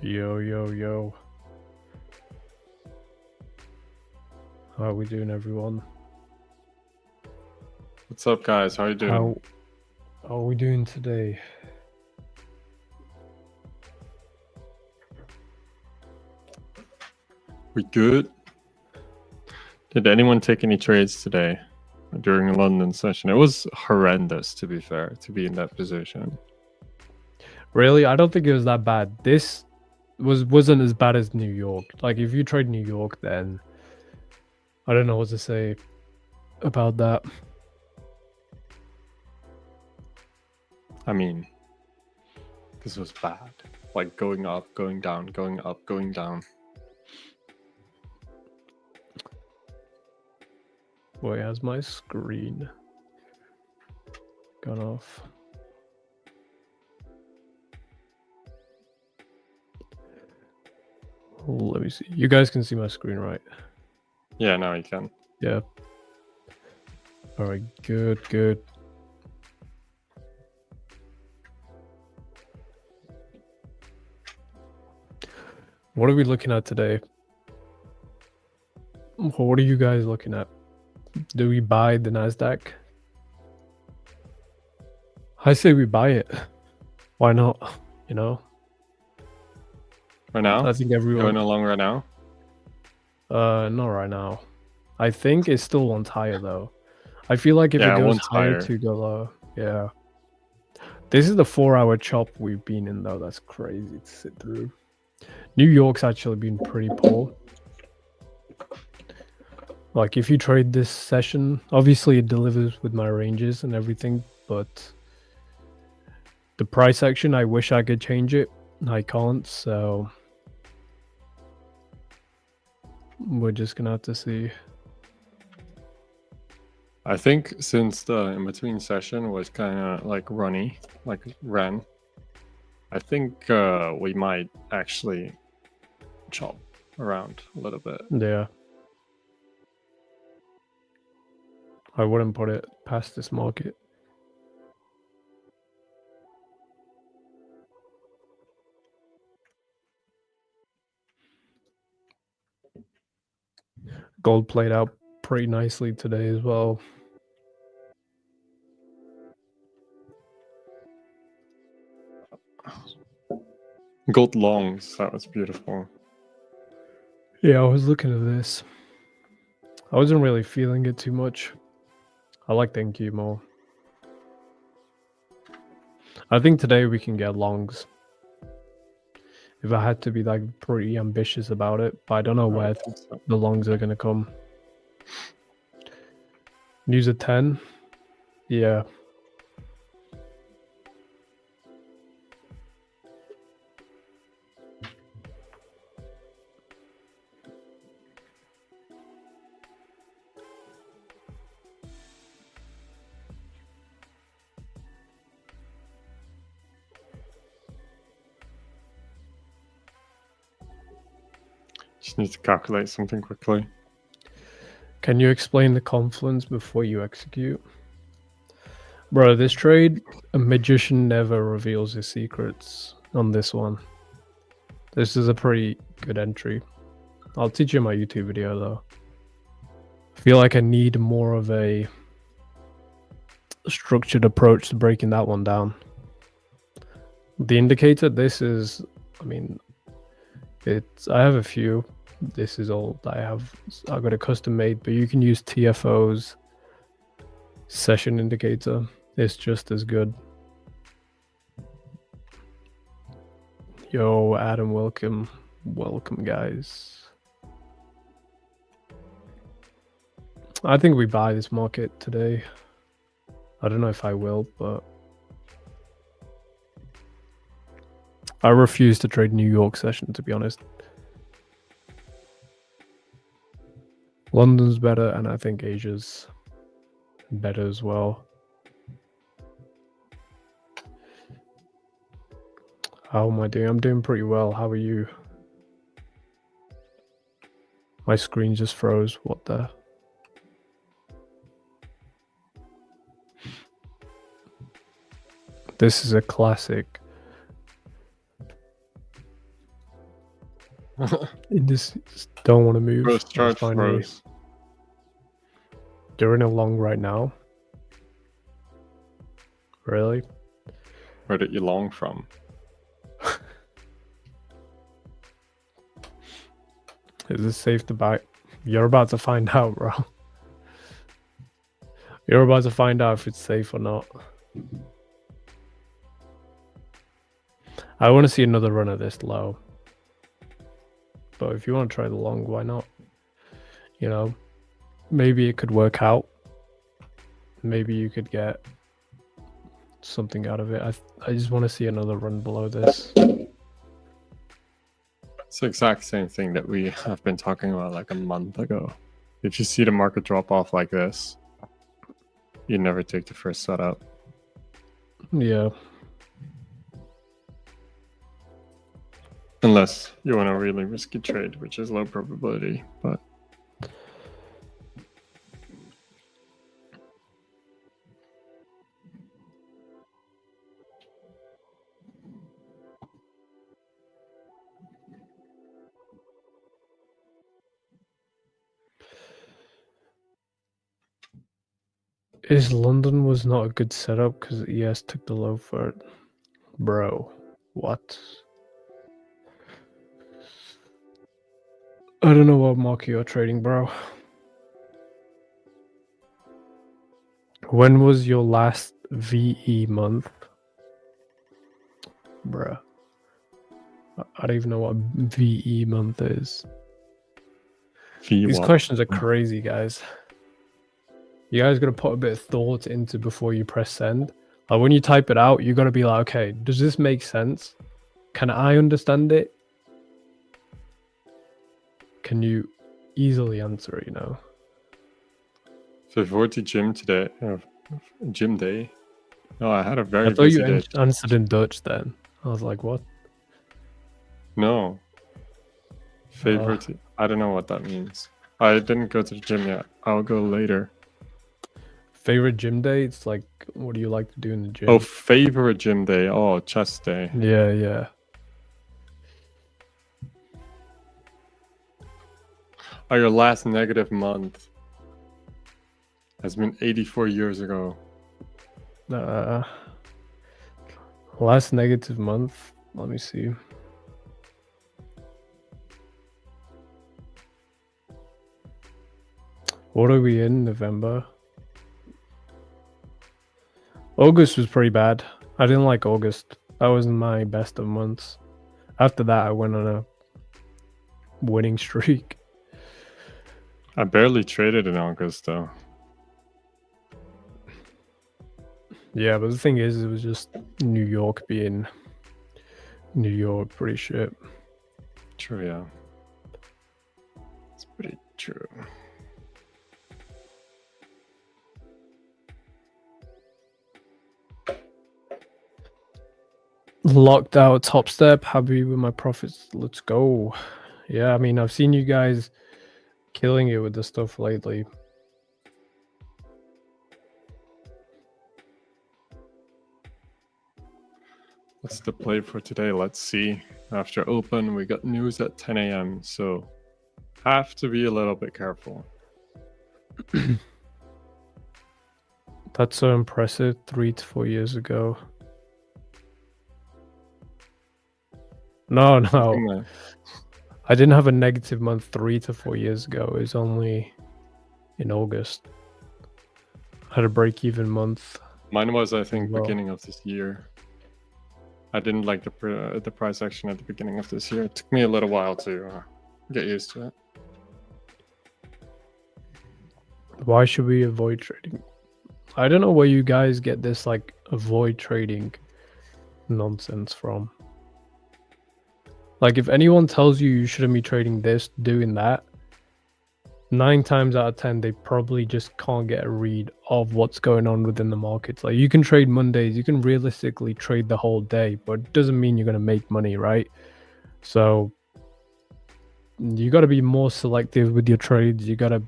Yo, yo, yo. How are we doing, everyone? What's up, guys? How are you doing? How are we doing today? We good? Did anyone take any trades today during the London session? It was horrendous, to be fair, to be in that position. Really? I don't think it was that bad. This wasn't as bad as New York. Like, if you trade New York, then I don't know what to say about that. I mean, this was bad. Like going up, going down, going up, going down. Wait, has my screen gone off? Let me see. You guys can see my screen, right? Yeah, now you can. Yeah. All right, good. What are we looking at today? What are you guys looking at? Do we buy the NASDAQ? I say we buy it. Why not? You know? Right now? I think everyone... Going along right now? Not right now. I think it still wants higher, though. I feel like if it goes higher to go low. Yeah. This is the 4-hour chop we've been in, though. That's crazy to sit through. New York's actually been pretty poor. Like, if you trade this session, obviously it delivers with my ranges and everything, but the price action, I wish I could change it. I can't, so we're just gonna have to see. I think since the in-between session was kind of like runny, like ran, I think we might actually chop around a little bit. Yeah. I wouldn't put it past this market. Gold played out pretty nicely today as well. Gold longs, that was beautiful. Yeah, I was looking at this. I wasn't really feeling it too much. I like the NQ more. I think today we can get longs. If I had to be like pretty ambitious about it, but I don't know where the longs are gonna come. Use a 10? Yeah. Just need to calculate something quickly. Can you explain the confluence before you execute? Bro, this trade, a magician never reveals his secrets on this one. This is a pretty good entry. I'll teach you in my YouTube video though. I feel like I need more of a structured approach to breaking that one down. The indicator, this is, I mean, I have a few. This is all I have. I got a custom made, but you can use TFO's session indicator. It's just as good. Yo, Adam, welcome. Welcome, guys. I think we buy this market today. I don't know if I will, but I refuse to trade New York session, to be honest. London's better, and I think Asia's better as well. How am I doing? I'm doing pretty well. How are you? My screen just froze. What the? This is a classic. just don't want to move. First That's charge fine with me. froze. They're in a long right now. Really? Where did you long from? Is this safe to buy? You're about to find out, bro. You're about to find out if it's safe or not. I want to see another run of this low. But if you want to try the long, why not? You know, maybe it could work out. Maybe you could get something out of it. I just want to see another run below this. It's the exact same thing that we have been talking about like a month ago. If you see the market drop off like this, you never take the first setup. Yeah. Unless you want a really risky trade, which is low probability, but London was not a good setup because ES took the low for it. Bro, what? I don't know what market you're trading, bro. When was your last VE month? Bruh. I don't even know what VE month is. These questions are crazy, guys. You guys gotta put a bit of thought into before you press send. Like when you type it out, you gotta be like, okay, does this make sense? Can I understand it? Can you easily answer it, you know? So if we were to gym today, gym day. No, I had a very I thought busy you day. answered in Dutch then. I was like, what? No. Favorite. I don't know what that means. I didn't go to the gym yet. I'll go later. Favorite gym day? It's like, what do you like to do in the gym? Oh, favorite gym day. Oh, chest day. Yeah, yeah. Oh, your last negative month has been 84 years ago. Last negative month. Let me see. What are we in? November? August was pretty bad. I didn't like August. That wasn't my best of months. After that, I went on a winning streak. I barely traded in August, though. Yeah, but the thing is, it was just New York being New York, pretty shit. True, yeah. It's pretty true. Locked out top step, happy with my profits. Let's go. Yeah, I mean, I've seen you guys killing it with the stuff lately. What's the play for today? Let's see. After open, we got news at 10 a.m. So have to be a little bit careful. That's so impressive. 3 to 4 years ago. No. I didn't have a negative month 3 to 4 years ago. It was only in August. I had a break-even month. Mine was, I think, beginning of this year. I didn't like the price action at the beginning of this year. It took me a little while to get used to it. Why should we avoid trading? I don't know where you guys get this like avoid trading nonsense from. Like if anyone tells you you shouldn't be trading this, doing that, 9 times out of 10 they probably just can't get a read of what's going on within the markets. Like you can trade Mondays, you can realistically trade the whole day, but it doesn't mean you're going to make money, right? So you got to be more selective with your trades. You got to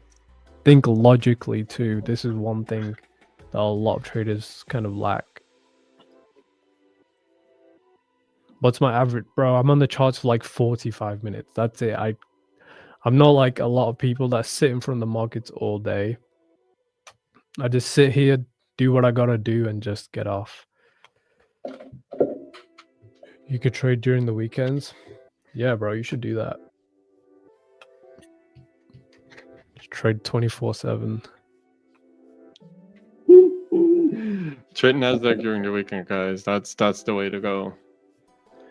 think logically too. This is one thing that a lot of traders kind of lack. What's my average, bro? I'm on the charts for like 45 minutes. That's it. I'm not like a lot of people that sit in front of the markets all day. I just sit here, do what I gotta do, and just get off. You could trade during the weekends. Yeah, bro, you should do that. Just trade 24/7. Trade Nasdaq during the weekend, guys. That's the way to go.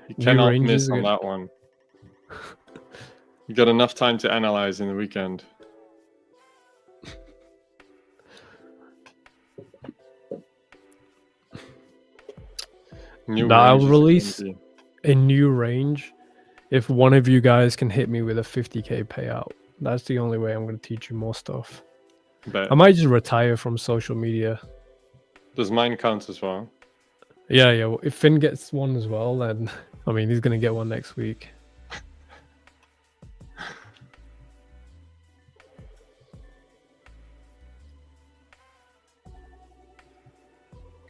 You New cannot ranges miss on again. that one. You got enough time to analyze in the weekend. New I'll ranges release again, a new range if one of you guys can hit me with a 50k payout. That's the only way I'm going to teach you more stuff. but I might just retire from social media. does mine count as well? Yeah. Well, if Finn gets one as well, then I mean he's going to get one next week.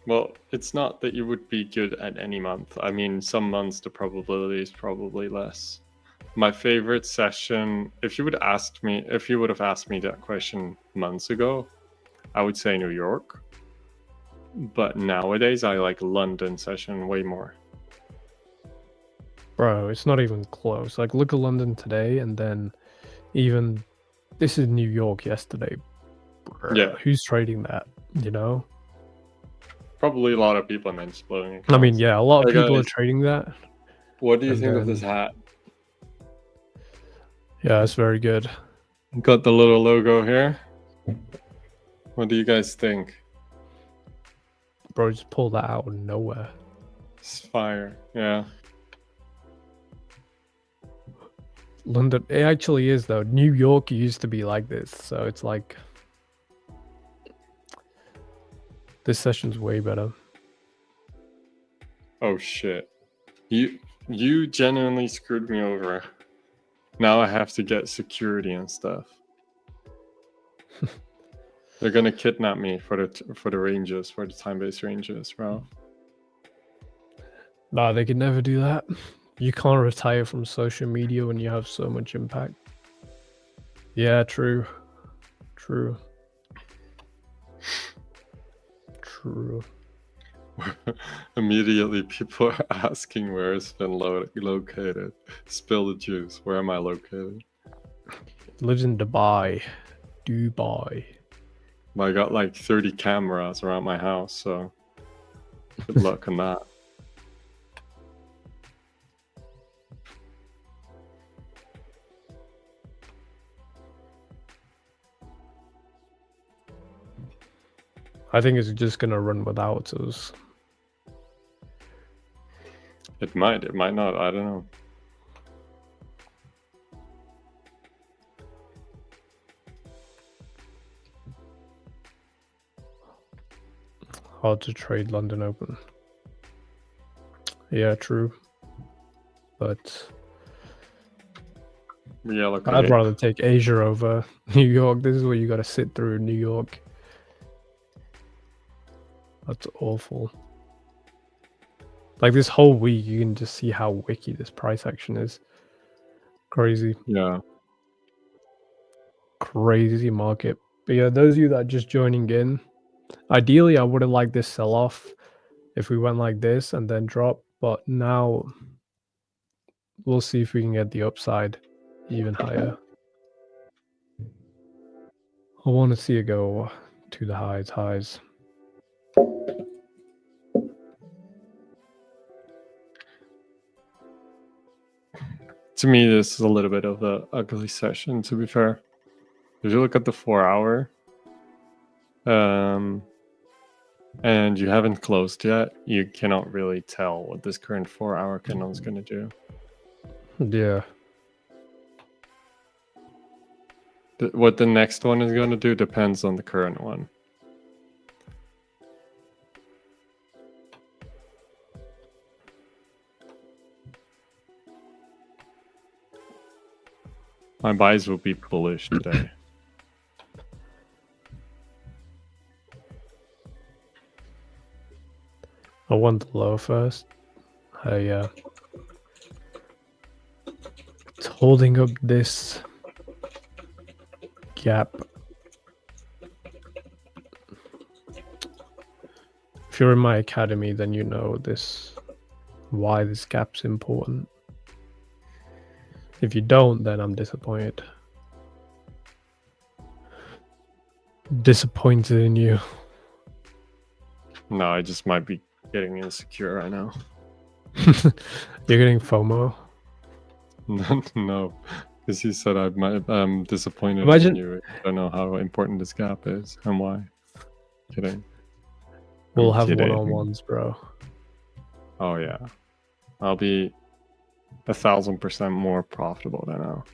Well, it's not that you would be good at any month. I mean, some months the probability is probably less. My favorite session, if you would have asked me that question months ago, I would say New York. But nowadays I like London session way more. Bro, it's not even close. Like look at London today, and then even this is New York yesterday. Bro, Yeah. who's trading that? You know? Probably a lot of people, and then exploding accounts. I mean, yeah, a lot of Hey, people are guys. trading that. What do you And think of this then- hat? Yeah, it's very good. Got the little logo here. What do you guys think? Bro, just pull that out of nowhere. It's fire. Yeah. London, it actually is though. New York used to be like this, so it's like this session's way better. Oh shit. You genuinely screwed me over. Now I have to get security and stuff. They're gonna kidnap me for the ranges, for the time-based ranges, bro. Nah, they could never do that. You can't retire from social media when you have so much impact. Yeah, true. True. True. Immediately people are asking where it's been located. Spill the juice. Where am I located? Lives in Dubai. Dubai. I got like 30 cameras around my house, so good luck on that. I think it's just gonna run without us. It might not, I don't know. Hard to trade London Open. Yeah, true. But Yeah, look, I'd rather take Asia over New York. This is where you gotta sit through New York. That's awful. Like this whole week, you can just see how wicky this price action is. Crazy. Yeah. Crazy market. But yeah, those of you that are just joining in, ideally I would have liked this sell-off if we went like this and then drop, but now we'll see if we can get the upside even higher. I want to see it go to the highs. To me, this is a little bit of the ugly session, to be fair. If you look at the 4-hour, and you haven't closed yet, you cannot really tell what this current 4-hour candle is going to do. Yeah. What the next one is going to do depends on the current one. My buys will be bullish today. I want the low first. Yeah. holding up this gap. If you're in my academy, then you know this, why this gap's important. If you don't, then I'm disappointed. Disappointed in you. No, I just might be getting insecure right now. You're getting FOMO. No, because you said I'm disappointed Imagine- in you. I don't know how important this gap is and why. Kidding. We'll I'm have kidding. one-on-ones, bro. Oh yeah, I'll be 1,000% more profitable than now.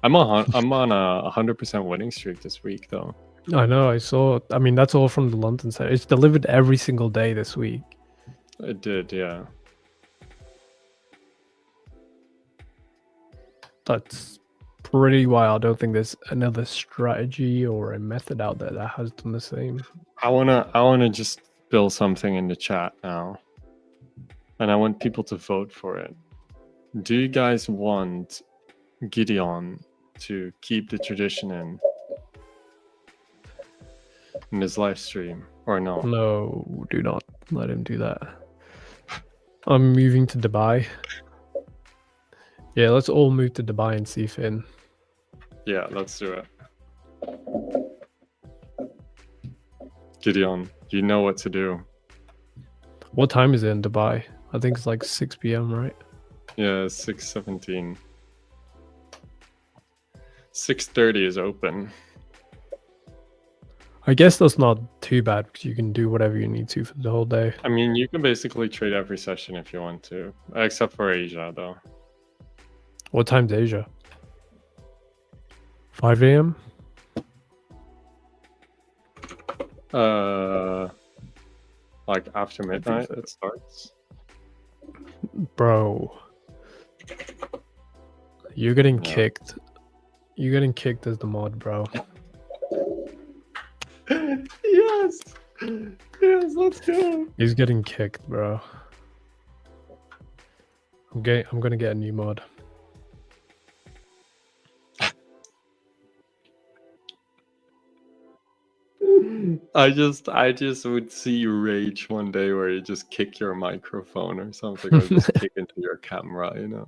I'm on a 100% winning streak this week though. I know, I saw. I mean, that's all from the London side. It's delivered every single day this week. It did, yeah. That's pretty wild. I don't think there's another strategy or a method out there that has done the same. I wanna just build something in the chat now, and I want people to vote for it. Do you guys want Gideon to keep the tradition in his live stream or no? No, do not let him do that. I'm moving to Dubai. Yeah, let's all move to Dubai and see Finn. Yeah, let's do it. Gideon, you know what to do. What time is it in Dubai? I think it's like 6 p.m., right? Yeah, 6:17. 6:30 is open. I guess that's not too bad because you can do whatever you need to for the whole day. I mean, you can basically trade every session if you want to, except for Asia, though. What time's Asia? 5 a.m.? Like after midnight, so. it starts. Bro. You're getting Yeah. kicked. You're getting kicked as the mod, bro. Yes! Yes, let's go! He's getting kicked, bro. I'm gonna get a new mod. I just would see you rage one day where you just kick your microphone or something, or just kick into your camera, you know?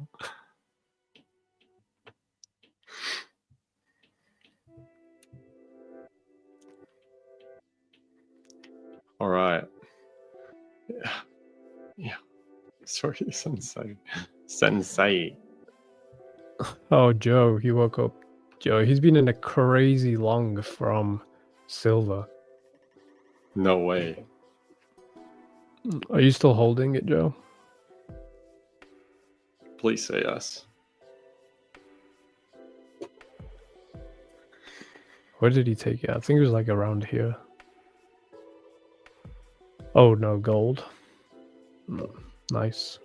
All right. Yeah. Yeah. Sorry, Sensei. Sensei. Oh, Joe, he woke up. Joe, he's been in a crazy long from silver. No way. Are you still holding it, Joe? Please say yes. Where did he take it? I think it was like around here. Oh no, gold. Nice.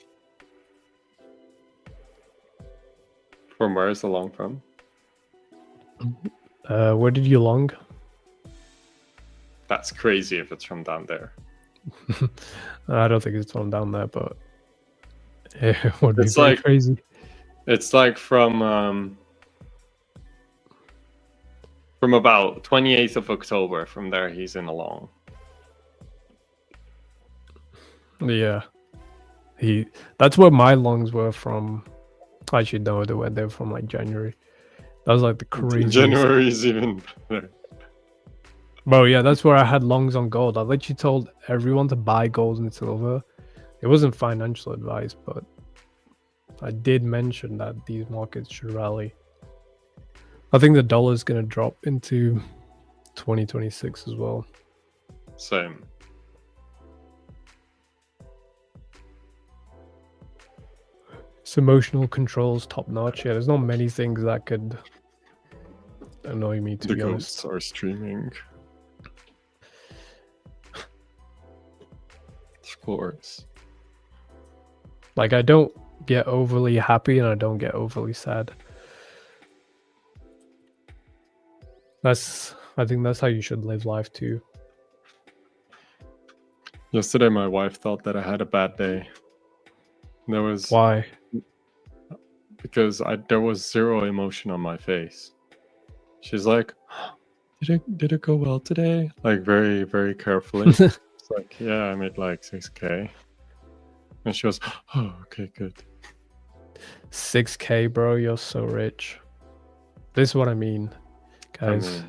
From where is the long from? Where did you long? That's crazy if it's from down there. I don't think it's from down there, but it would be It's very like- crazy. It's like from about 28th of October. From there, he's in a long. Yeah. That's where my longs were from. Actually, no, they were from like January. That was like the craziest. January is even better. Bro, yeah, that's where I had longs on gold. I literally told everyone to buy gold and silver. It wasn't financial advice, but I did mention that these markets should rally. I think the dollar is going to drop into 2026 as well. Same. It's emotional controls top notch. Yeah, there's not many things that could annoy me, to The be honest. ghosts are streaming. Of course. Like, I don't get overly happy and I don't get overly sad. I think that's how you should live life too. Yesterday, my wife thought that I had a bad day. There was Why? because there was zero emotion on my face. She's like, did it go well today? Like very, very carefully. It's like, yeah, I made like 6K. And she was, oh, okay, good. 6K, bro, you're so rich. This is what I mean, guys.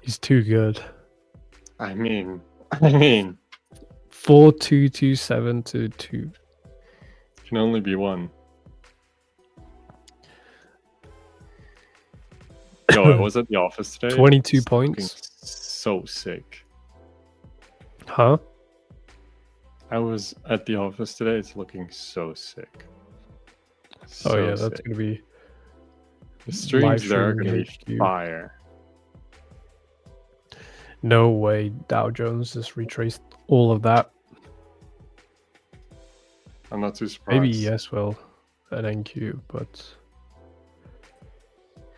He's too good. I mean 4227 to 2. Can only be one. Yo, I was at the office today. 22 It's looking points. so sick. Huh? I was at the office today. It's looking so sick. Oh yeah, that's gonna be the streams there are gonna HQ. be fire. No way Dow Jones just retraced all of that. I'm not too surprised. Maybe yes, well, at NQ, but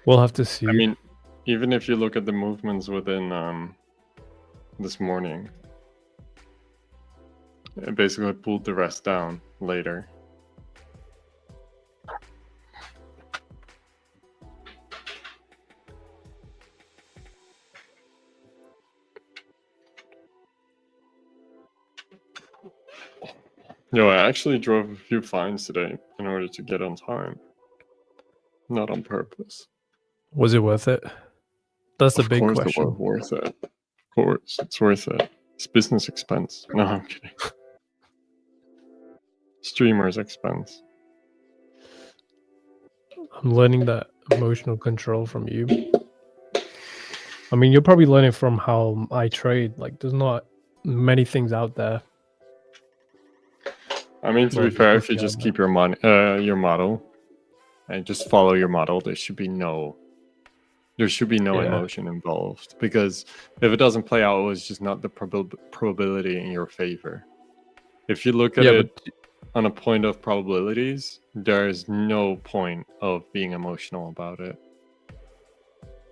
we'll have to see. I mean, even if you look at the movements within this morning, it basically pulled the rest down later. Yo, I actually drove a few fines today in order to get on time. Not on purpose. Was it worth it? That's the big question. Of course it was worth it. Of course, it's worth it. It's business expense. No, I'm kidding. Streamer's expense. I'm learning that emotional control from you. I mean, you're probably learning from how I trade. Like, there's not many things out there. I mean, to be fair, if you just keep your model and just follow your model, there should be no emotion involved. Because if it doesn't play out, it's just not the probability in your favor. If you look at it on a point of probabilities, there is no point of being emotional about it.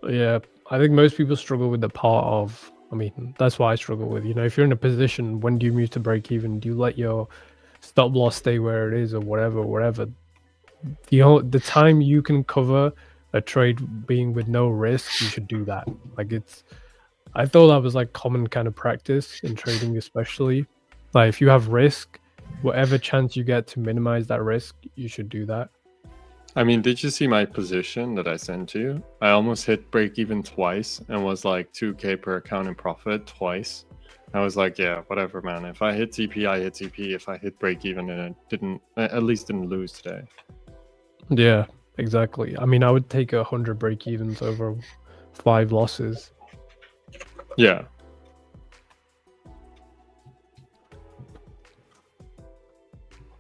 Yeah, I think most people struggle with the part of, I mean, that's what I struggle with. You know, if you're in a position, when do you move to break even? Do you let your stop loss stay where it is or whatever? The time you can cover a trade being with no risk, you should do that. Like, I thought that was like common kind of practice in trading, especially. Like, if you have risk, whatever chance you get to minimize that risk, you should do that. I mean, did you see my position that I sent to you? I almost hit break even twice and was like 2K per account in profit twice. I was like, yeah, whatever, man. If I hit TP, I hit TP. If I hit break even, and at least didn't lose today. Yeah, exactly. I mean, I would take 100 break evens over 5 losses. Yeah.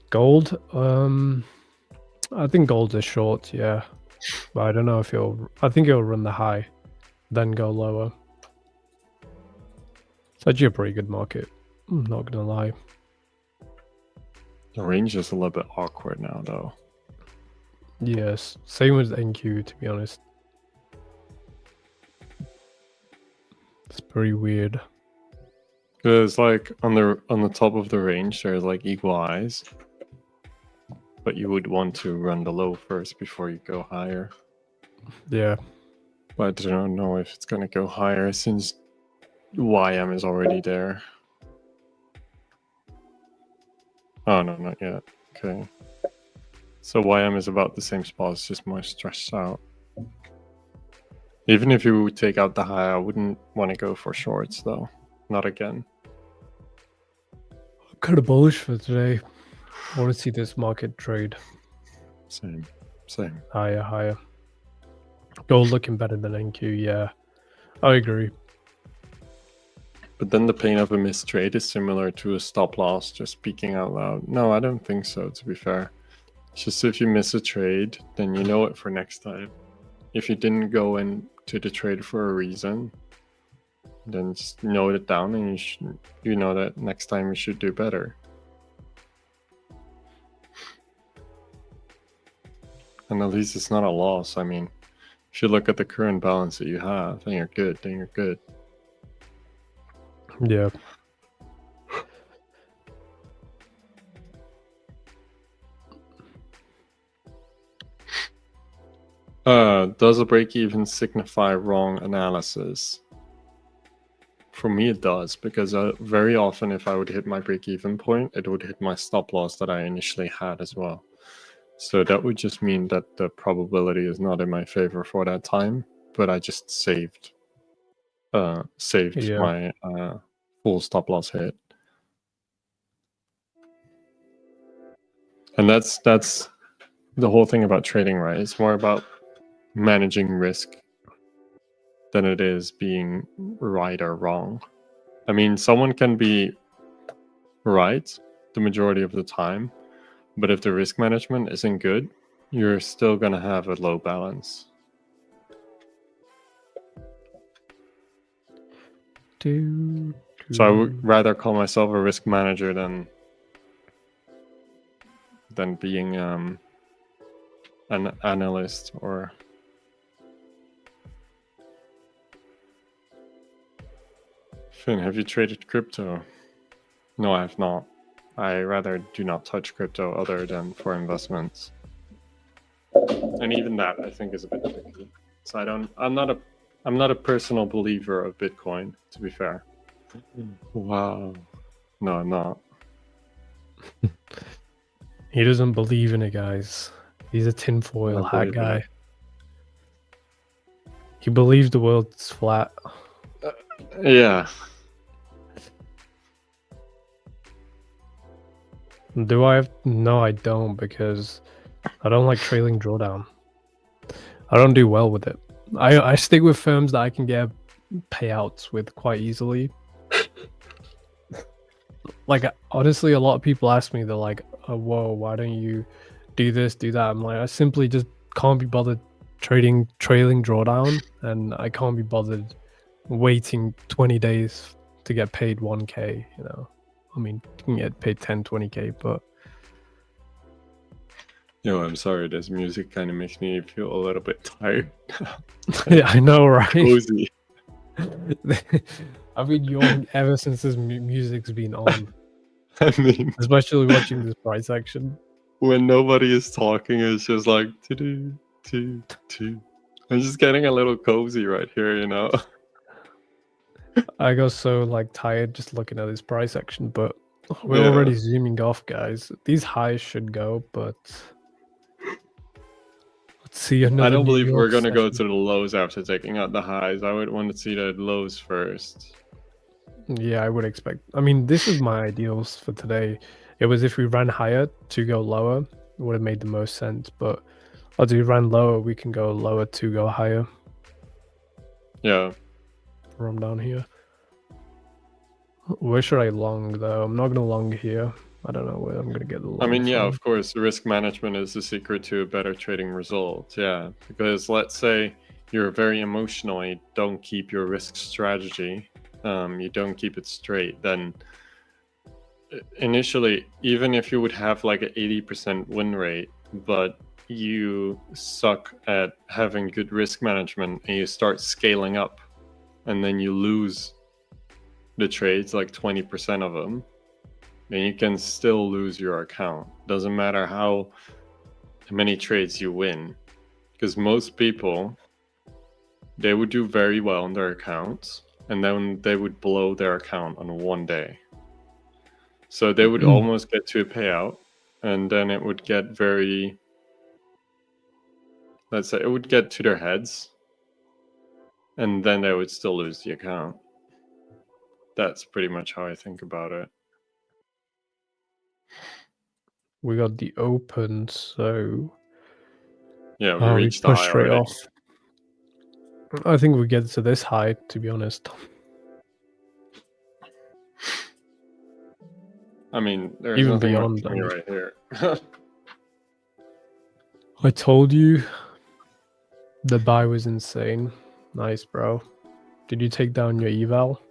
Gold, I think gold is short, yeah. But I don't know if I think it'll run the high, then go lower. It's actually a pretty good market, I'm not gonna lie. The range is a little bit awkward now, though. Yes, same with NQ, to be honest. It's pretty weird. Because like on the top of the range, there's like equal highs. But you would want to run the low first before you go higher. Yeah. But I don't know if it's gonna go higher since YM is already there. Oh no, not yet. Okay. So YM is about the same spot, it's just more stretched out. Even if you take out the high, I wouldn't want to go for shorts though. Not again. I'm kind of bullish for today. I want to see this market trade. Same. Higher. Gold looking better than NQ, yeah. I agree. But then the pain of a missed trade is similar to a stop loss, just speaking out loud. No, I don't think so, to be fair. It's just if you miss a trade, then you know it for next time. If you didn't go into the trade for a reason, then just note it down and you know that next time you should do better. And at least it's not a loss. I mean, if you look at the current balance that you have, then you're good. Yeah. Does a break even signify wrong analysis? For me, it does, because very often if I would hit my break even point, it would hit my stop loss that I initially had as well. So that would just mean that the probability is not in my favor for that time, but I just saved Yeah. my full stop loss hit. And that's the whole thing about trading, right? It's more about managing risk than it is being right or wrong. I mean, someone can be right the majority of the time, but if the risk management isn't good, you're still going to have a low balance. So I would rather call myself a risk manager than being an analyst or... Finn, have you traded crypto? No, I have not. I rather do not touch crypto other than for investments. And even that I think is a bit tricky. So I'm not a personal believer of Bitcoin, to be fair. Wow. No, I'm not. He doesn't believe in it, guys. He's a tinfoil hat guy. He believes the world's flat. Yeah. Do I have... No, I don't, because I don't like trailing drawdown. I don't do well with it. I stick with firms that I can get payouts with quite easily. Like, honestly, a lot of people ask me, they're like, oh, whoa, why don't you do this, do that? I'm like, I simply just can't be bothered trailing drawdown, and I can't be bothered waiting 20 days to get paid 1k, you know. I mean, you can get paid 10, 20k, but... Yo, I'm sorry, this music kind of makes me feel a little bit tired. Yeah, I know, right? Cozy. I've been yawning ever since this music's been on. I mean... Especially watching this price action. When nobody is talking, it's just like... I'm just getting a little cozy right here, you know? I got so like tired just looking at this price action, but we're already zooming off, guys. These highs should go, but let's see another. I don't believe we're gonna go to the lows after taking out the highs. I would want to see the lows first. Yeah, I would expect. I mean, this is my ideals for today. It was if we ran higher to go lower, it would have made the most sense. But as we ran lower, we can go lower to go higher. Yeah. From down here. Where should I long though? I'm not gonna long here. I don't know where I'm gonna get the long. I mean, yeah, from. of course, risk management is the secret to a better trading result. Yeah, because let's say you're very emotional and you don't keep your risk strategy, you don't keep it straight, then initially, even if you would have like an 80% win rate, but you suck at having good risk management and you start scaling up, and then you lose the trades, like 20% of them, then you can still lose your account. Doesn't matter how many trades you win, because most people, they would do very well on their accounts, and then they would blow their account on one day. So they would almost get to a payout, and then it would get very, let's say, it would get to their heads, and then they would still lose the account. That's pretty much how I think about it. We got the open, so yeah, we reached the high straight already. off. I think we get to this high, to be honest. I mean, there's even nothing beyond much right here. I told you the buy was insane. Nice, bro. Did you take down your eval?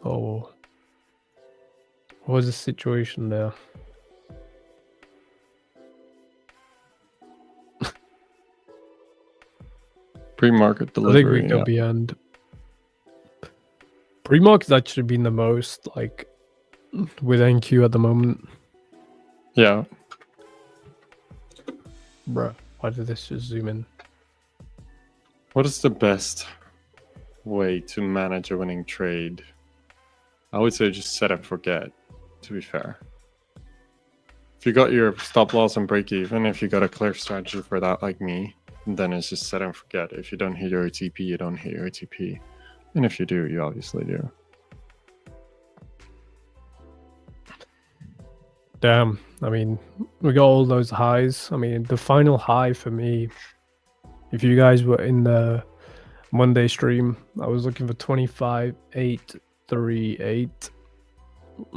Oh. What was the situation there? Pre-market delivery. I think we go beyond. Pre-market's actually been the most, like, with NQ at the moment. Yeah. Bruh. Why did this just zoom in? What is the best way to manage a winning trade? I would say just set and forget, to be fair. If you got your stop loss and break even, if you got a clear strategy for that like me, then it's just set and forget. If you don't hit your OTP, you don't hit your OTP. And if you do, you obviously do. Damn. I mean, we got all those highs. I mean, the final high for me, if you guys were in the Monday stream, I was looking for 25,838.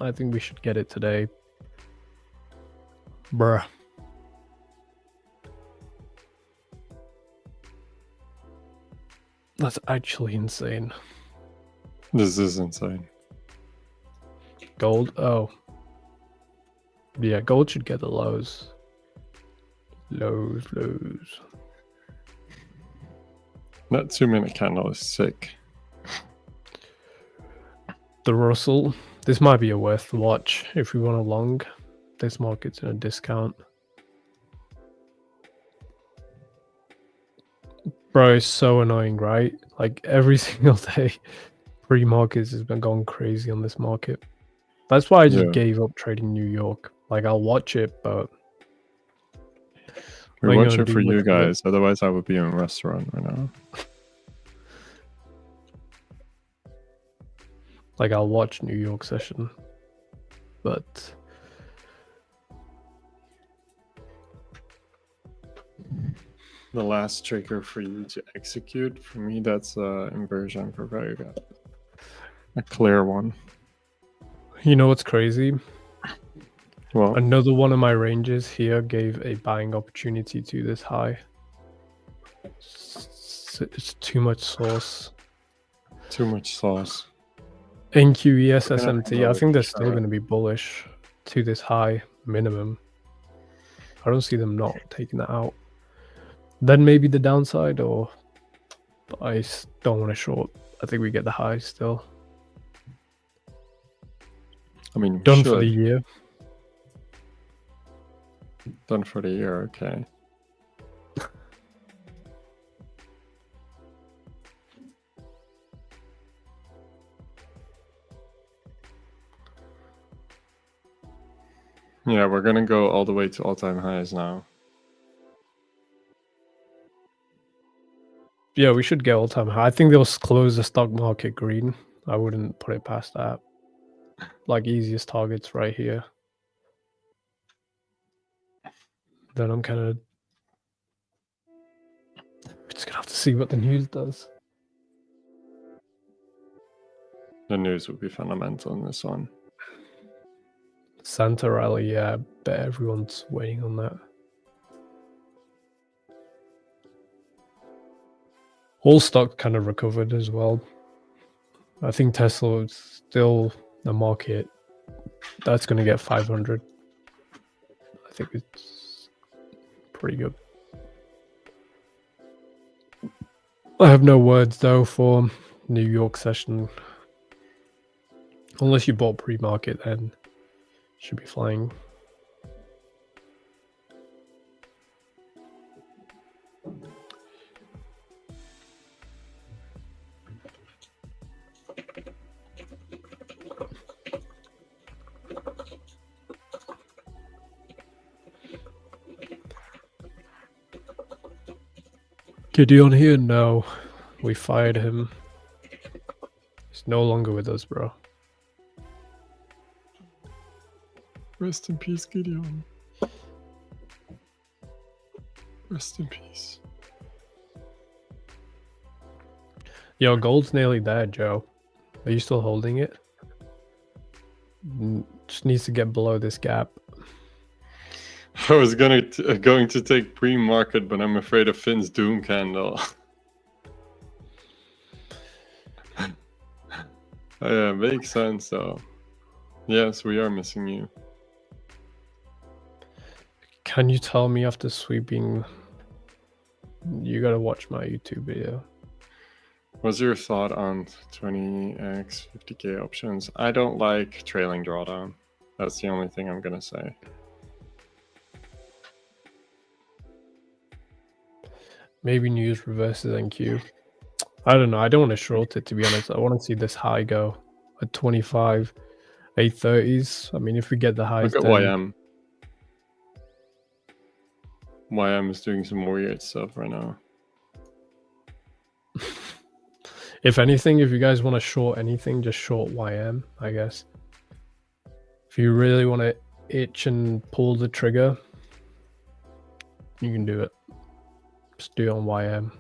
I think we should get it today. Bruh. That's actually insane. This is insane. Gold? Oh. Yeah, gold should get the lows. Lows. That 2-minute candle is sick. The Russell. This might be a worth watch if we want a long. This market's in a discount. Bro, it's so annoying, right? Like every single day, pre-markets has been going crazy on this market. That's why I just gave up trading New York. Like I'll watch it, but we watch it for you guys. Otherwise, I would be in a restaurant right now. Like I'll watch New York session, but the last trigger for you to execute, for me, that's inversion for Vega. A clear one. You know what's crazy? Well, another one of my ranges here gave a buying opportunity to this high. It's too much sauce. Too much sauce. NQES SMT, I think they're still going to be bullish to this high minimum. I don't see them not taking that out. Then maybe the downside, or I don't want to short. I think we get the high still. I mean, done for the year. Done for the year, okay. Yeah, we're gonna go all the way to all-time highs now. Yeah, we should get all-time high. I think they'll close the stock market green. I wouldn't put it past that. Like easiest targets right here. Then I'm kind of just gonna have to see what the news does. The news would be fundamental in this one. Santa rally, yeah, I bet everyone's waiting on that. All stock kind of recovered as well. I think Tesla is still the market that's going to get 500. I think it's pretty good. I have no words though for New York session. Unless you bought pre-market, then should be flying. Gideon here? No. We fired him. He's no longer with us, bro. Rest in peace, Gideon. Rest in peace. Yo, gold's nearly there, Joe. Are you still holding it? Just needs to get below this gap. I was going to take pre-market, but I'm afraid of Finn's doom candle. Yeah, makes sense though. Yes, we are missing you. Can you tell me after sweeping? You gotta watch my YouTube video. What's your thought on 20x 50k options? I don't like trailing drawdown. That's the only thing I'm gonna say. Maybe news reverses NQ. I don't know. I don't want to short it, to be honest. I want to see this high go at 25, 830s. I mean, if we get the highs, Look at then YM. YM is doing some weird stuff right now. if anything, if you guys want to short anything, just short YM, I guess. If you really want to itch and pull the trigger, you can do it. Just do it on YM.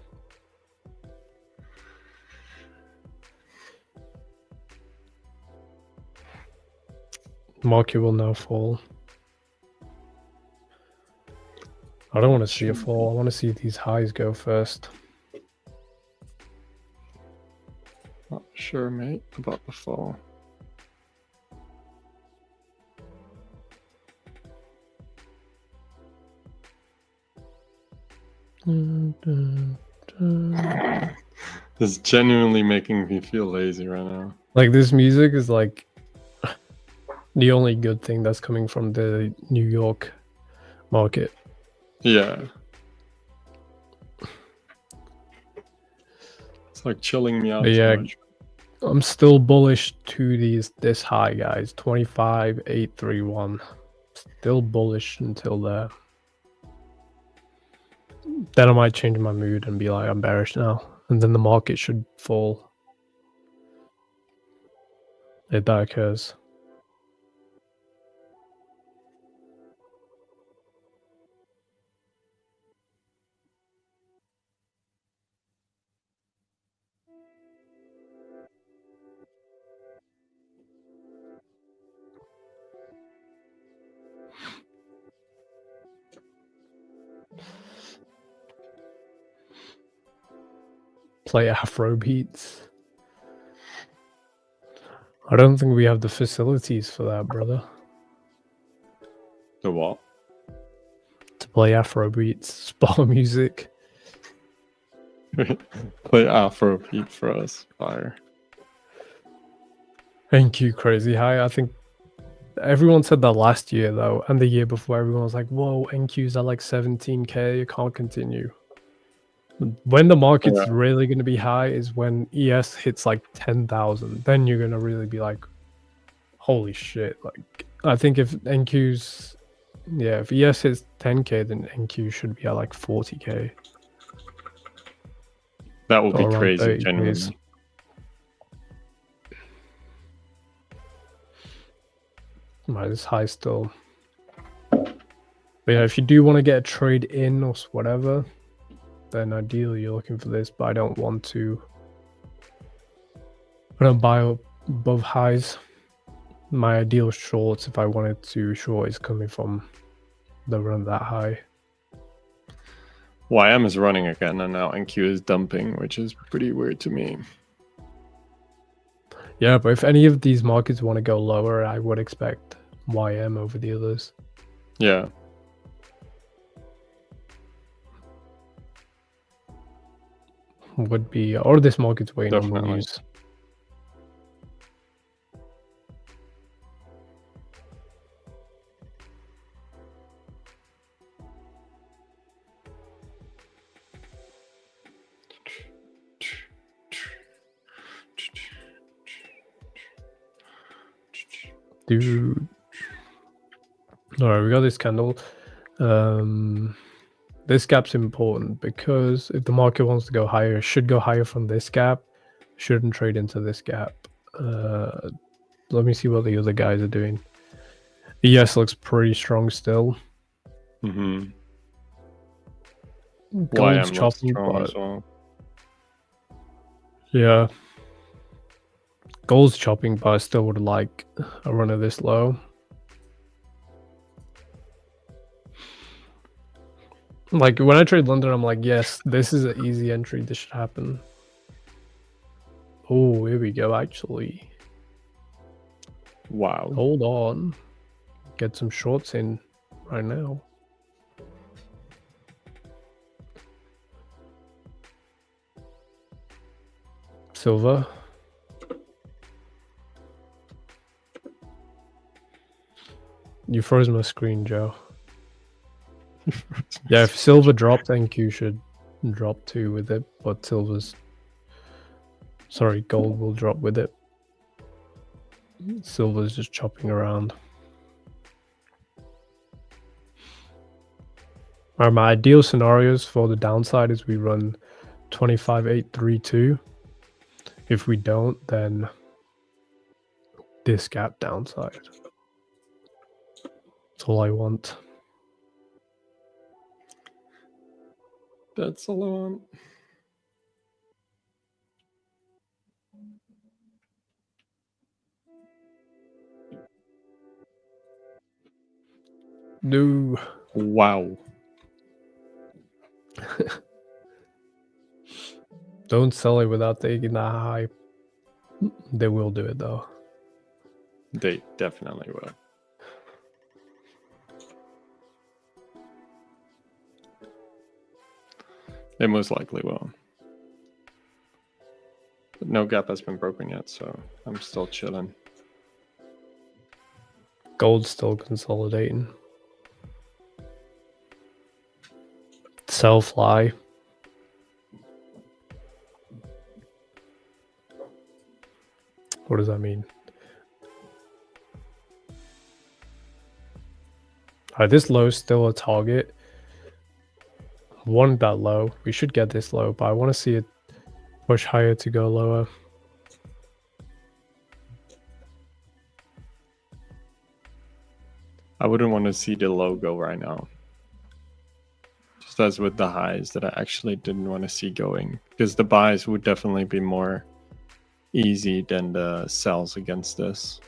Market will now fall. I don't want to see a fall. I want to see these highs go first. Not sure, mate, about the fall. This is genuinely making me feel lazy right now. Like, this music is like the only good thing that's coming from the New York market. Yeah. It's like chilling me out But yeah, too much. I'm still bullish to this high, guys. 25,831. Still bullish until there. Then I might change my mood and be like, I'm bearish now. And then the market should fall if that occurs. Play Afro beats. I don't think we have the facilities for that, brother. The what? To play Afro beats, spa music. Play Afro beat for us. Fire. Thank you, crazy high. I think everyone said that last year though, and the year before. Everyone was like, "Whoa, NQ's at like 17k. You can't continue." When the market's really going to be high is when ES hits like 10,000. Then you're going to really be like, "Holy shit!" Like, I think if NQ's, yeah, if ES hits 10k, then NQ should be at like 40k. That would be crazy, genuinely. Days. Right, it's high still. But yeah, if you do want to get a trade in or whatever, then ideally you're looking for this, but I don't want to. I don't buy above highs. My ideal shorts, if I wanted to short, is coming from the run that high. YM is running again, and now NQ is dumping, which is pretty weird to me. Yeah, but if any of these markets want to go lower, I would expect YM over the others. Yeah. Would be, or this market's waiting on the Definitely. news. Dude. Alright, we got this candle. This gap's important because if the market wants to go higher, it should go higher from this gap. Shouldn't trade into this gap. Let me see what the other guys are doing. ES looks pretty strong still. Mm-hmm. Gold's YM chopping, strong but as well. yeah. Gold's chopping, but I still would like a run of this low. Like, when I trade London, I'm like, yes, this is an easy entry. This should happen. Oh, here we go, actually. Wow. Hold on. Get some shorts in right now. Silver. You froze my screen, Joe. Yeah, if silver dropped, NQ should drop to with it, but gold will drop with it. Silver's just chopping around. My ideal scenarios for the downside is we run 25.832. If we don't, then this gap downside. That's all I want. That's all I want. No. Wow. Don't sell it without taking that high. They will do it though. They definitely will. They most likely will. But no gap has been broken yet, so I'm still chilling. Gold's still consolidating. Sell fly. What does that mean? Alright, this low is still a target. I want that low. We should get this low, but I want to see it push higher to go lower. I wouldn't want to see the low go right now. Just as with the highs that I actually didn't want to see going. Because the buys would definitely be more easy than the sells against this.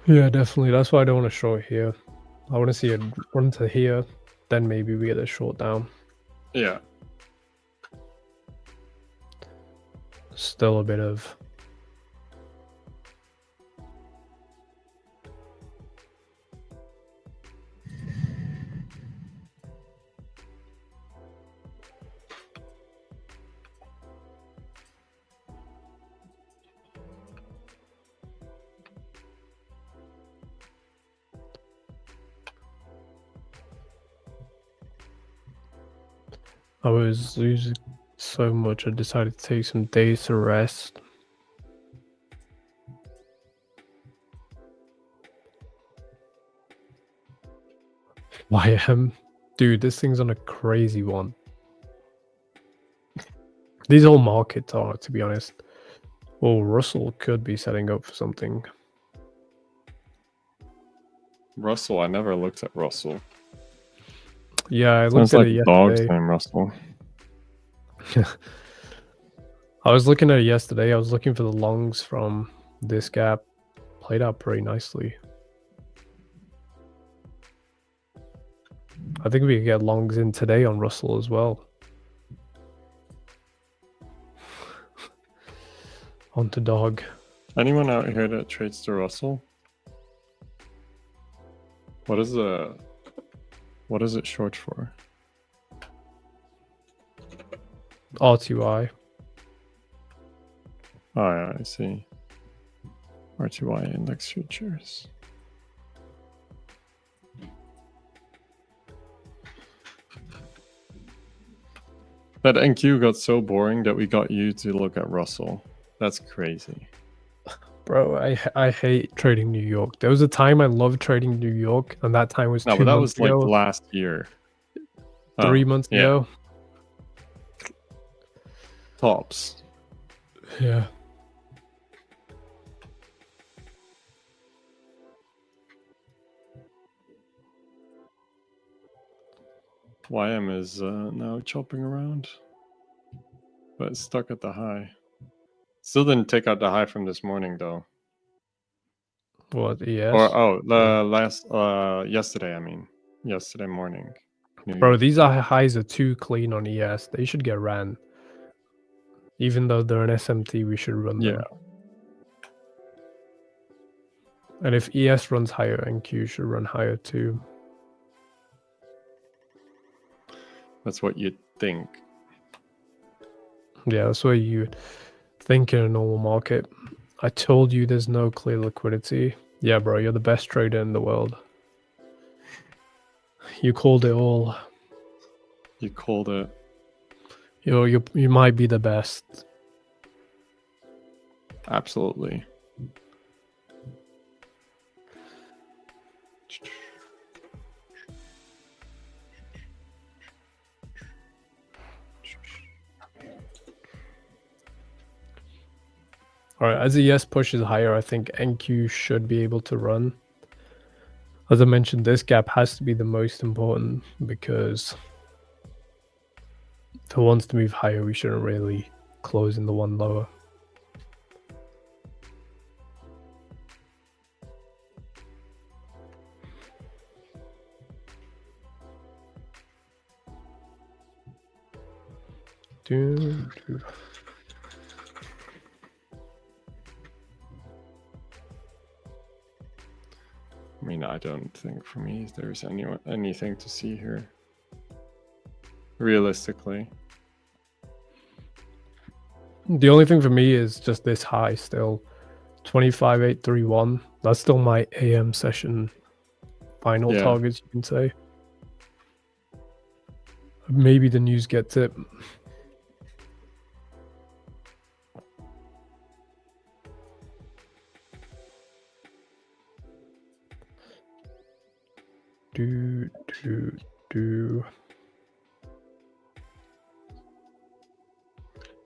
Yeah, definitely. That's why I don't want to short here. I want to see it run to here, then maybe we get a short down. Yeah. Still a bit of... I was losing so much I decided to take some days to rest. YM, dude, this thing's on a crazy one. These whole markets are, to be honest. Well, Russell could be setting up for something. Russell, I never looked at Russell. Yeah, I Sounds looked like at it dog's yesterday. name, Russell. I was looking at it yesterday. I was looking for the longs from this gap. Played out pretty nicely. I think we could get longs in today on Russell as well. Onto dog. Anyone out here that trades to Russell? What is it short for? RTY. Oh yeah, I see. RTY index futures. That NQ got so boring that we got you to look at Russell. That's crazy. Bro, I hate trading New York. There was a time I loved trading New York, and that time was No, 2 but that months was ago. like last year. 3 months ago. Tops. Yeah. YM is now chopping around, but it's stuck at the high. Still didn't take out the high from this morning though. What, ES? Or yesterday. I mean, yesterday morning. Bro, these are highs are too clean on ES. They should get ran. Even though they're an SMT, we should run them. And if ES runs higher, NQ should run higher too. That's what you'd think. Yeah, that's what you think in a normal market. I told you there's no clear liquidity. Yeah, bro, you're the best trader in the world. You called it all. You called it. You might be the best. Absolutely. All right, as the ES pushes higher, I think NQ should be able to run. As I mentioned, this gap has to be the most important because if it wants to move higher, we shouldn't really close in the one lower. I mean, I don't think for me there's anything to see here. Realistically. The only thing for me is just this high still. 25,831. That's still my AM session final targets, you can say. Maybe the news gets it.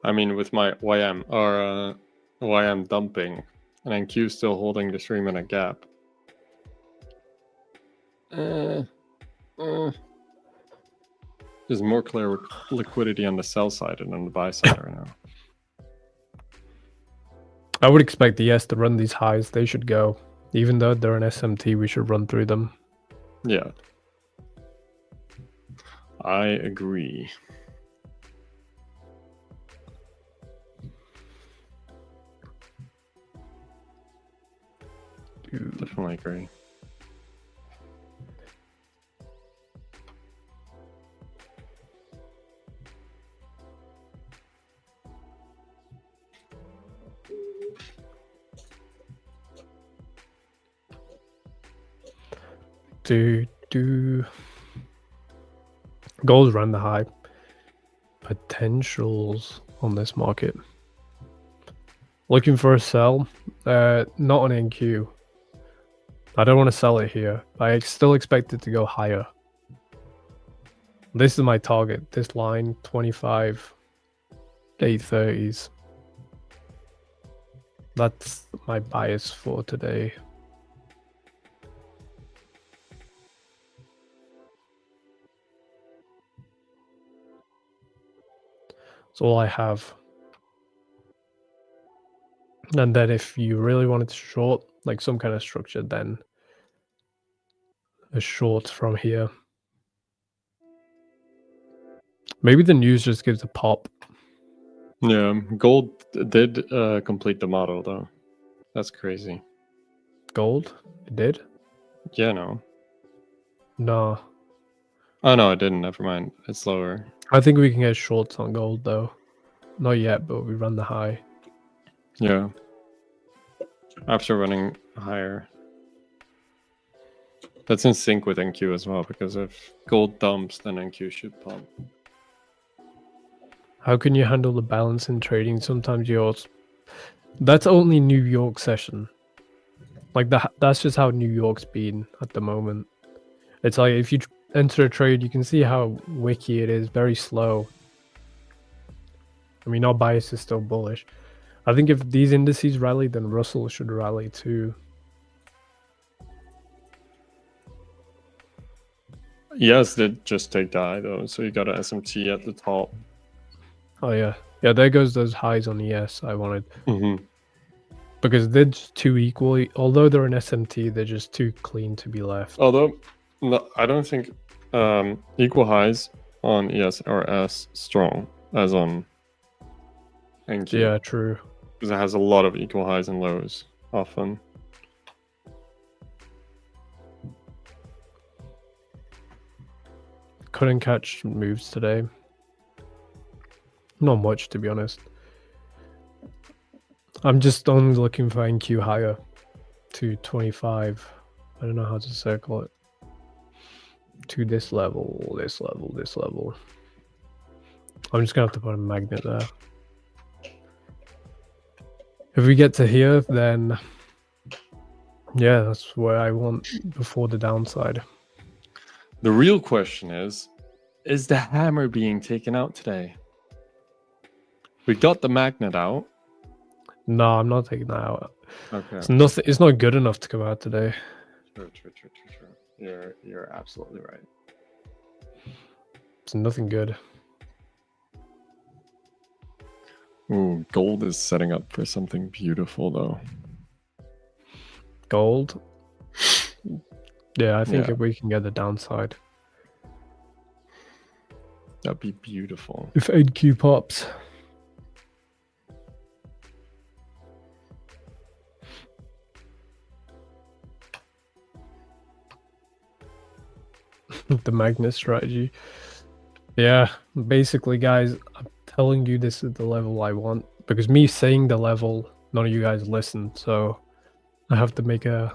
I mean, with my YM or YM dumping and then Q still holding the 3-minute gap. There's more clear liquidity on the sell side and on the buy side right now. I would expect the ES to run these highs. They should go. Even though they're an SMT, we should run through them. Yeah. I agree. Definitely agree. Gold ran the high. Potentials on this market. Looking for a sell. Not on NQ. I don't want to sell it here. I still expect it to go higher. This is my target. This line, 25, 830s. That's my bias for today. That's all I have. And then if you really wanted to short, like some kind of structure, then a short from here. Maybe the news just gives a pop. Yeah, gold did complete the model though. That's crazy. Gold? It did? Yeah, no. No. Oh no, it didn't. Never mind. It's lower. I think we can get shorts on gold though. Not yet, but we run the high. Yeah. After running higher. That's in sync with NQ as well, because if gold dumps, then NQ should pump. How can you handle the balance in trading? Sometimes yours. That's only New York session. Like that's just how New York's been at the moment. It's like if you enter a trade, you can see how wicky it is, very slow. I mean, our bias is still bullish. I think if these indices rally, then Russell should rally too. Yes, did just take the high though, so you got an SMT at the top. Oh yeah, yeah. There goes those highs on ES I wanted. Mm-hmm. Because they're just too equal. Although they're an SMT, they're just too clean to be left. Although, no, I don't think equal highs on ES are as strong as on NQ. Yeah, true. Because it has a lot of equal highs and lows often. Couldn't catch moves today. Not much, to be honest. I'm just only looking for NQ higher to 25. I don't know how to circle it. To this level, this level, this level. I'm just gonna have to put a magnet there. If we get to here, then yeah, that's where I want before the downside. The real question is the hammer being taken out today? We got the magnet out. No, I'm not taking that out. Okay. It's nothing. It's not good enough to come out today. True. You're absolutely right. It's nothing good. Ooh, gold is setting up for something beautiful though. Gold. Yeah, I think Yeah. if we can get the downside. That'd be beautiful. If NQ pops. The magnet strategy. Yeah, basically, guys, I'm telling you this is the level I want. Because me saying the level, none of you guys listen. So I have to make a...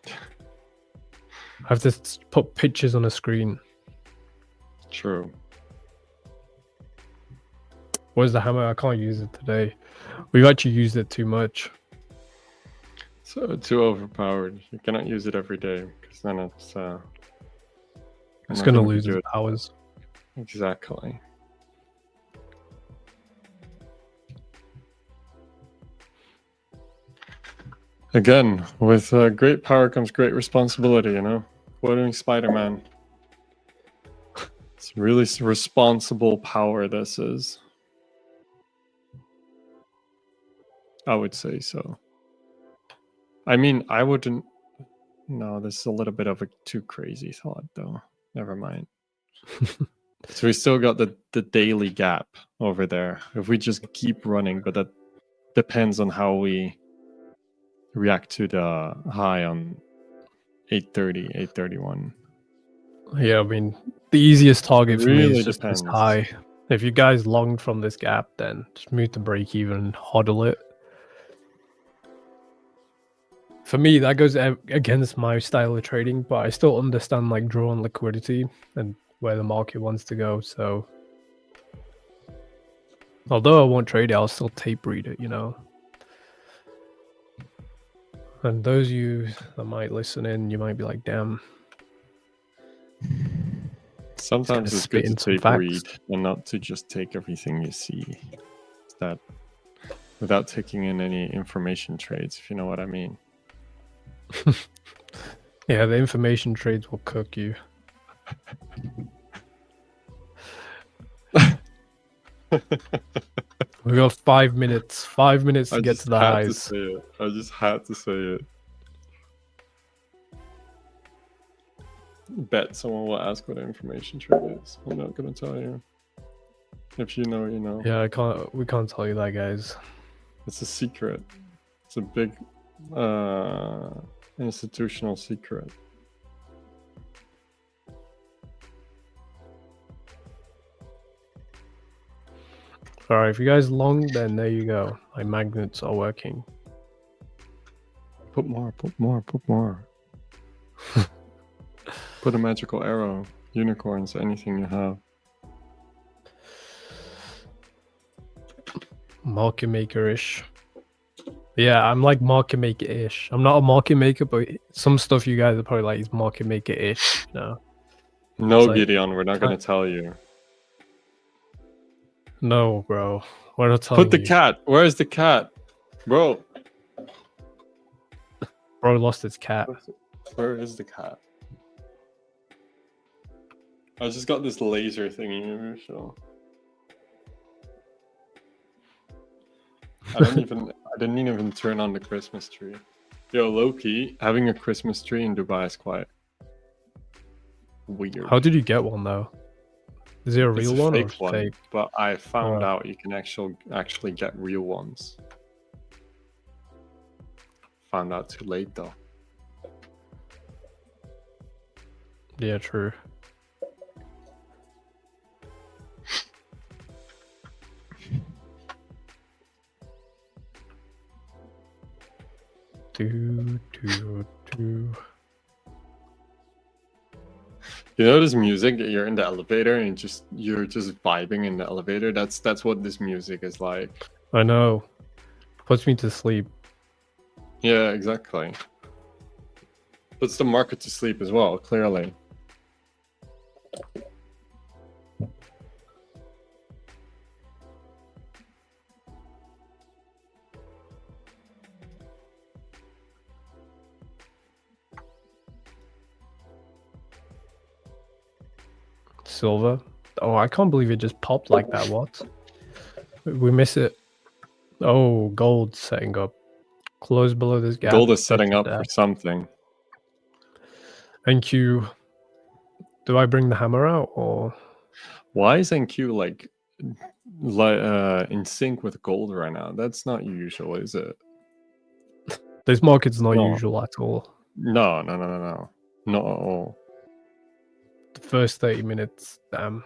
I have to put pictures on a screen. True. Where's the hammer? I can't use it today. We've actually used it too much. So too overpowered. You cannot use it every day because then it's going to lose its powers. Exactly. Again, with great power comes great responsibility, you know? Quoting Spider-Man. It's really responsible power, this is. I would say so. I mean, I wouldn't... No, this is a little bit of a too crazy thought, though. Never mind. So we still got the daily gap over there. If we just keep running, but that depends on how we react to the high on 830, 831. Yeah, I mean, the easiest target for me Really is just depends. this high. If you guys longed from this gap, then just move to break even and hodl it. For me, that goes against my style of trading, but I still understand like draw on liquidity and where the market wants to go. So although I won't trade it, I'll still tape read it, you know. And those of you that might listen in, you might be like, damn. Sometimes it's good to tape read and not to just take everything you see. That without taking in any information trades, if you know what I mean. Yeah, the information trades will cook you. We got 5 minutes. 5 minutes to get to the highs. I just had to say it. Bet someone will ask what an information trade is. I'm not gonna tell you. If you know, you know. Yeah, we can't tell you that, guys. It's a secret. It's a big institutional secret. Alright, if you guys long, then there you go. My magnets are working. Put more. Put a magical arrow, unicorns, anything you have. Market maker-ish. Yeah, I'm like market maker-ish. I'm not a market maker, but some stuff you guys are probably like is market maker-ish, you know? No, like, Gideon, we're not going to tell you. No, bro. We're not telling you. Put the cat. Where's the cat? Bro. Bro lost its cat. Where is the cat? I just got this laser thingy here, so... I didn't even turn on the Christmas tree. Yo, low-key, having a Christmas tree in Dubai is quite weird. How did you get one though? Is it a real one or fake? But I found out you can actually get real ones. Found out too late though. Yeah, true. You know this music? You're in the elevator and you're just vibing in the elevator. That's what this music is like. I know. Puts me to sleep. Yeah, exactly. Puts the market to sleep as well, clearly. Silver. Oh, I can't believe it just popped like that. What? We miss it. Oh, gold setting up. Close below this gap. Gold is setting up for something. NQ. Do I bring the hammer out or? Why is NQ like in sync with gold right now? That's not usual, is it? This market's not usual at all. No. Not at all. The first 30 minutes, damn.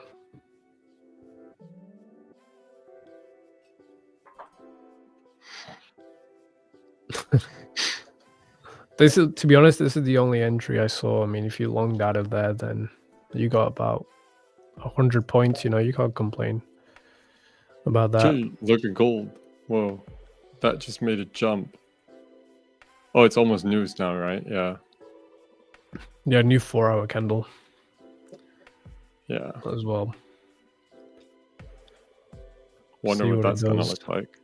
This is, to be honest, this is the only entry I saw. I mean, if you longed out of there, then you got about 100 points. You know, you can't complain about that. Gee, look at gold. Whoa, that just made a jump. Oh, it's almost news now, right? Yeah. Yeah, new 4-hour candle. Yeah. As well. Wonder what that's gonna look like.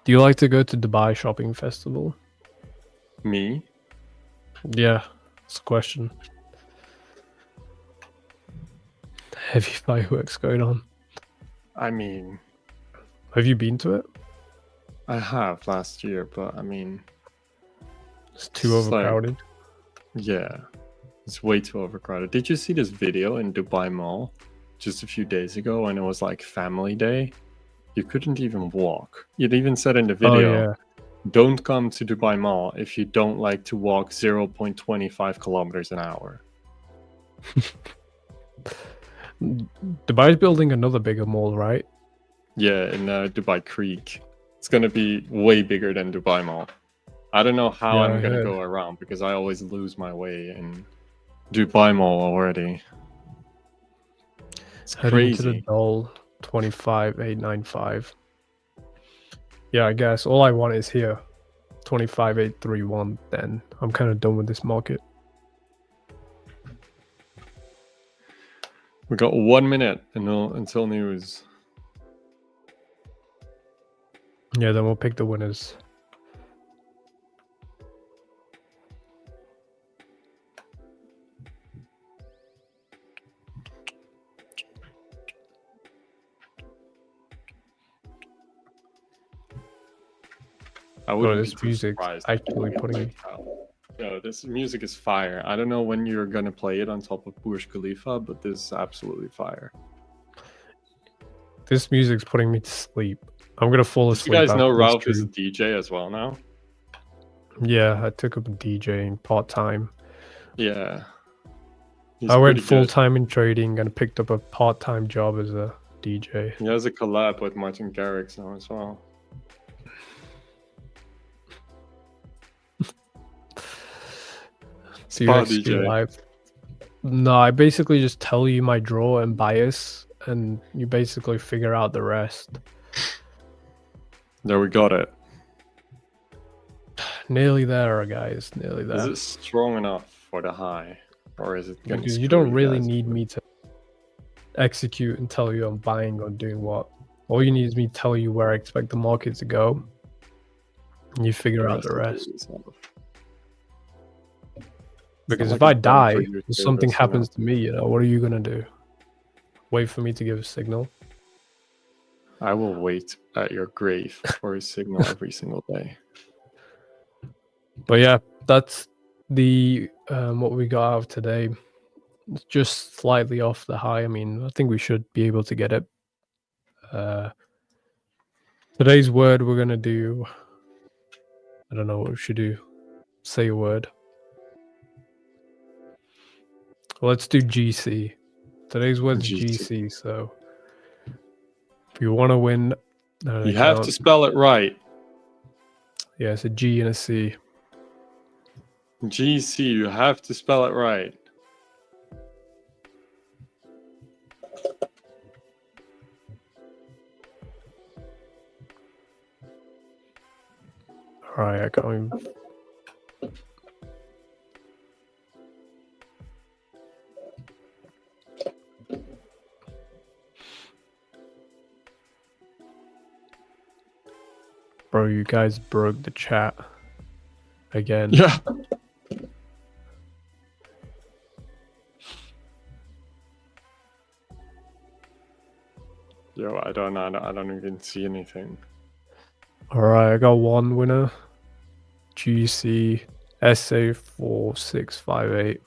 Do you like to go to Dubai Shopping Festival? Me? Yeah, it's a question. Heavy fireworks going on. I mean, have you been to it? I have last year, but I mean, it's too overcrowded. Like, yeah, it's way too overcrowded. Did you see this video in Dubai Mall just a few days ago when it was like family day? You couldn't even walk. It even said in the video, don't come to Dubai Mall if you don't like to walk 0.25 kilometers an hour. Dubai's building another bigger mall, right? Yeah, in Dubai Creek. It's going to be way bigger than Dubai Mall. I don't know how I'm going to go around because I always lose my way in Dubai Mall already. It's heading crazy. To the Dole 25895. Yeah, I guess all I want is here 25831. Then I'm kind of done with this market. We got 1 minute until news. Yeah, then we'll pick the winners. I wouldn't this music actually putting. No, this music is fire. I don't know when you're gonna play it on top of Burj Khalifa, but this is absolutely fire. This music's putting me to sleep. I'm gonna fall asleep. You guys know Rauf is a DJ as well now? Yeah, I took up DJing part-time. Yeah. I went full-time in trading and picked up a part-time job as a DJ. He has a collab with Martin Garrix now as well. So you DJ live? No, I basically just tell you my draw and bias, and you basically figure out the rest. There, we got it. Nearly there, guys. Nearly there. Is it strong enough for the high, or is it? Because you don't really need me to execute and tell you I'm buying or doing what. All you need is me to tell you where I expect the market to go, and you figure out the rest. Because if I die, if something happens to me, you know, what are you gonna do? Wait for me to give a signal? I will wait at your grave for a signal every single day. But yeah, that's the what we got out of today. It's just slightly off the high. I mean, I think we should be able to get it. Today's word we're gonna do. I don't know what we should do. Say a word. Let's do GC. Today's word's GC. So if you want to win, you have to spell it right. Yeah, it's a G and a C. GC, you have to spell it right. All right, I got him. Bro, you guys broke the chat again. Yeah. Yo, I don't even see anything. All right, I got one winner. GC SA4658.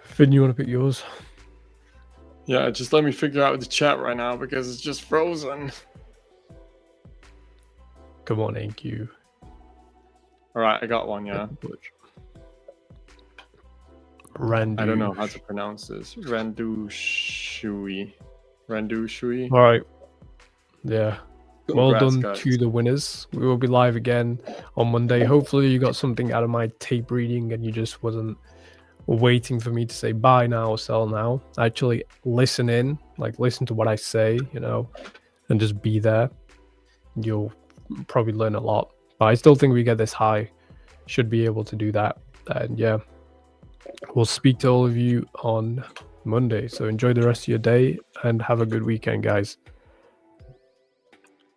Finn, you want to pick yours? Yeah, just let me figure out the chat right now because it's just frozen. Come on, AQ. All right, I got one, yeah. Randu. I don't know how to pronounce this. Randu Shui. All right. Yeah. Well Congrats, done guys. to the winners. We will be live again on Monday. Hopefully you got something out of my tape reading and you just wasn't waiting for me to say buy now or sell now. Actually listen in, like listen to what I say, you know, and just be there. You'll probably learn a lot. But I still think we get this high. Should be able to do that. And yeah, we'll speak to all of you on Monday. So enjoy the rest of your day and have a good weekend, guys.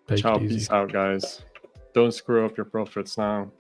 Take Ciao, it easy. peace out, guys. Don't screw up your profits now.